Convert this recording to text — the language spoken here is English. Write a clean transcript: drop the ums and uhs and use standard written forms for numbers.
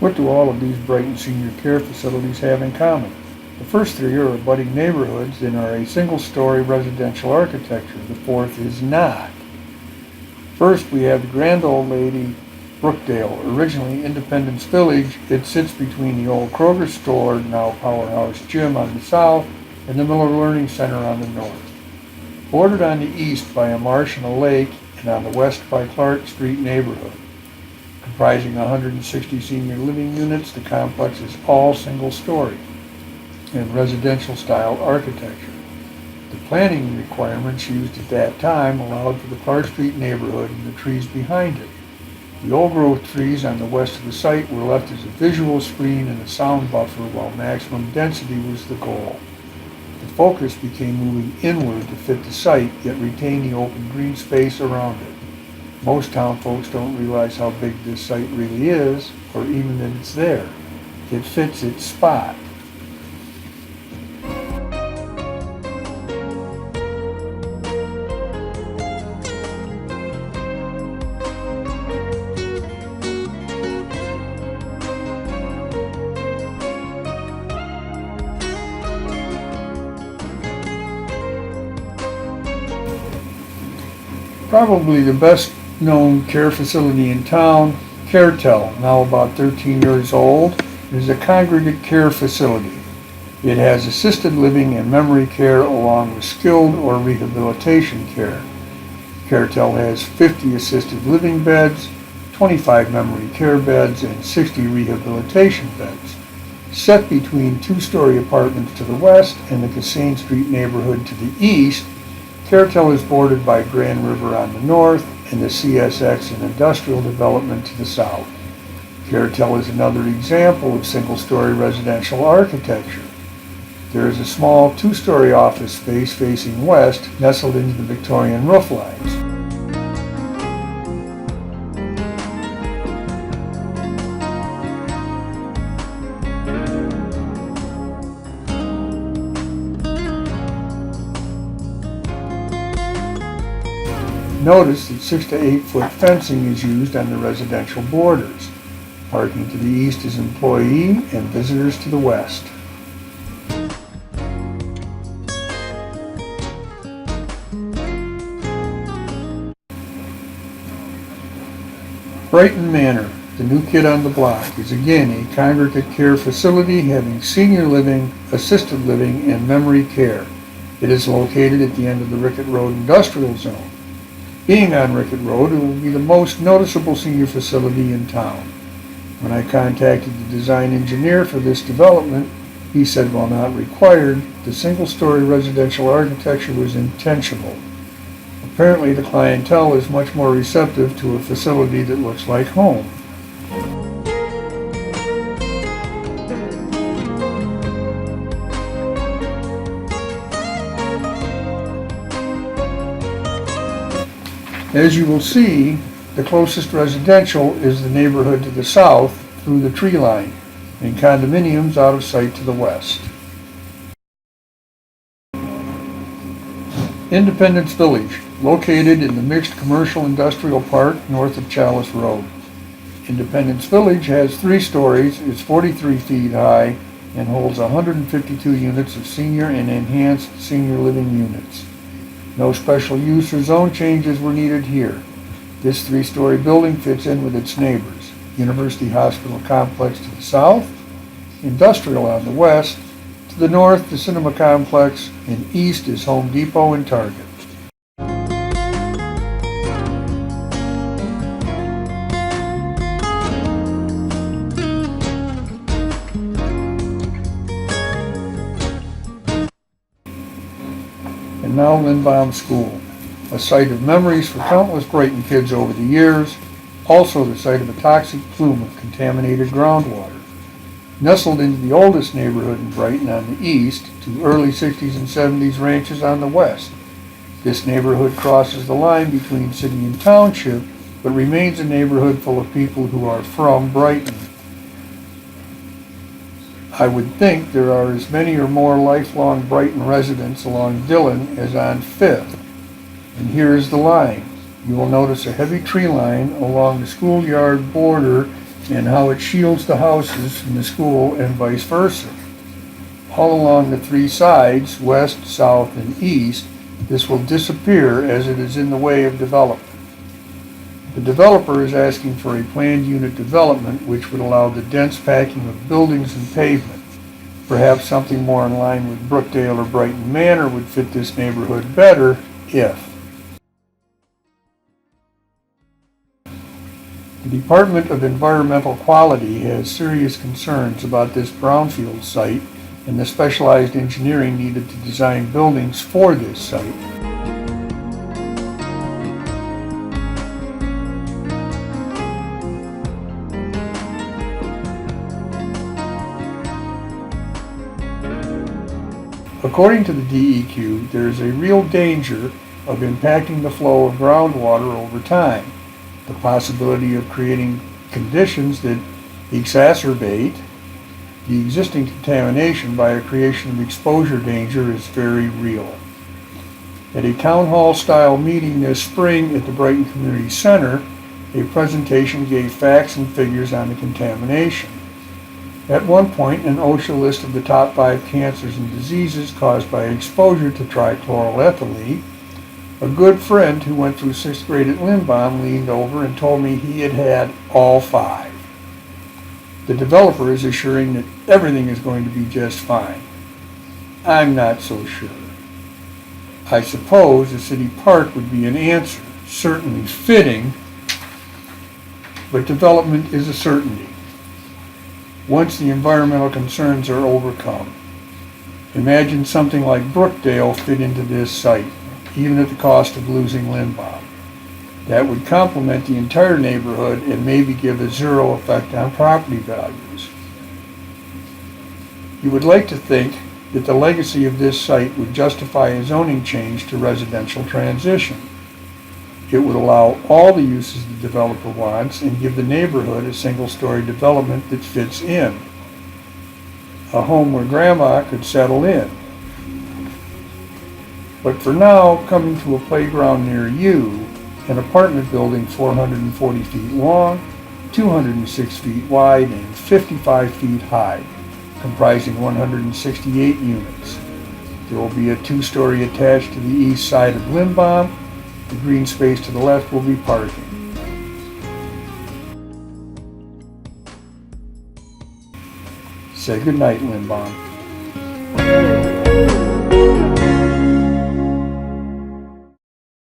What do all of these Brighton senior care facilities have in common? The first three are abutting neighborhoods and are a single-story residential architecture. The fourth is not. First, we have the grand old lady Brookdale, originally Independence Village. It sits between the old Kroger store, now Powerhouse Gym, on the south, and the Miller Learning Center on the north. Bordered on the east by a marsh and a lake, and on the west by Clark Street neighborhood. Comprising 160 senior living units, the complex is all single-story and residential-style architecture. The planning requirements used at that time allowed for the Clark Street neighborhood and the trees behind it. The old-growth trees on the west of the site were left as a visual screen and a sound buffer, while maximum density was the goal. The focus became moving inward to fit the site, yet retain the open green space around it. Most town folks don't realize how big this site really is, or even that it's there. It fits its spot. Probably the best known care facility in town, Caretel, now about 13 years old, is a congregate care facility. It has assisted living and memory care along with skilled or rehabilitation care. Caretel has 50 assisted living beds, 25 memory care beds, and 60 rehabilitation beds. Set between two-story apartments to the west and the Cassane Street neighborhood to the east, Caretel is bordered by Grand River on the north and the CSX and industrial development to the south. Caretel is another example of single-story residential architecture. There is a small two-story office space facing west, nestled into the Victorian roof lines. Notice that 6 to 8 foot fencing is used on the residential borders. Parking to the east is employee and visitors to the west. Brighton Manor, the new kid on the block, is again a congregate care facility having senior living, assisted living, and memory care. It is located at the end of the Rickett Road Industrial Zone. Being on Rickett Road, it will be the most noticeable senior facility in town. When I contacted the design engineer for this development, he said while not required, the single-story residential architecture was intentional. Apparently the clientele is much more receptive to a facility that looks like home. As you will see, the closest residential is the neighborhood to the south through the tree line, and condominiums out of sight to the west. Independence Village, located in the mixed commercial industrial park north of Chalice Road. Independence Village has 3 stories, is 43 feet high, and holds 152 units of senior and enhanced senior living units. No special use or zone changes were needed here. This 3-story building fits in with its neighbors. University Hospital Complex to the south, industrial on the west, to the north the Cinema Complex, and east is Home Depot and Target. And now Lindbohm School, a site of memories for countless Brighton kids over the years, also the site of a toxic plume of contaminated groundwater. Nestled into the oldest neighborhood in Brighton on the east, to early 60s and 70s ranches on the west. This neighborhood crosses the line between city and township, but remains a neighborhood full of people who are from Brighton. I would think there are as many or more lifelong Brighton residents along Dillon as on 5th. And here is the line. You will notice a heavy tree line along the schoolyard border and how it shields the houses from the school and vice versa. All along the three sides, west, south, and east, this will disappear as it is in the way of development. The developer is asking for a planned unit development which would allow the dense packing of buildings and pavement. Perhaps something more in line with Brookdale or Brighton Manor would fit this neighborhood better if. The Department of Environmental Quality has serious concerns about this brownfield site and the specialized engineering needed to design buildings for this site. According to the DEQ, there is a real danger of impacting the flow of groundwater over time. The possibility of creating conditions that exacerbate the existing contamination by a creation of exposure danger is very real. At a town hall style meeting this spring at the Brighton Community Center, a presentation gave facts and figures on the contamination. At one point, an OSHA list of the top 5 cancers and diseases caused by exposure to trichloroethylene. A good friend who went through 6th grade at Lindbohm leaned over and told me he had had all 5. The developer is assuring that everything is going to be just fine. I'm not so sure. I suppose a city park would be an answer, certainly fitting, but development is a certainty. Once the environmental concerns are overcome, imagine something like Brookdale fit into this site, even at the cost of losing Lindbohm. That would complement the entire neighborhood and maybe give a zero effect on property values. You would like to think that the legacy of this site would justify a zoning change to residential transition. It would allow all the uses the developer wants and give the neighborhood a single-story development that fits in. A home where grandma could settle in. But for now, coming to a playground near you, an apartment building 440 feet long, 206 feet wide, and 55 feet high, comprising 168 units. There will be a 2-story attached to the east side of Lindbohm. The green space to the left will be parking. Say goodnight, Lindbohm.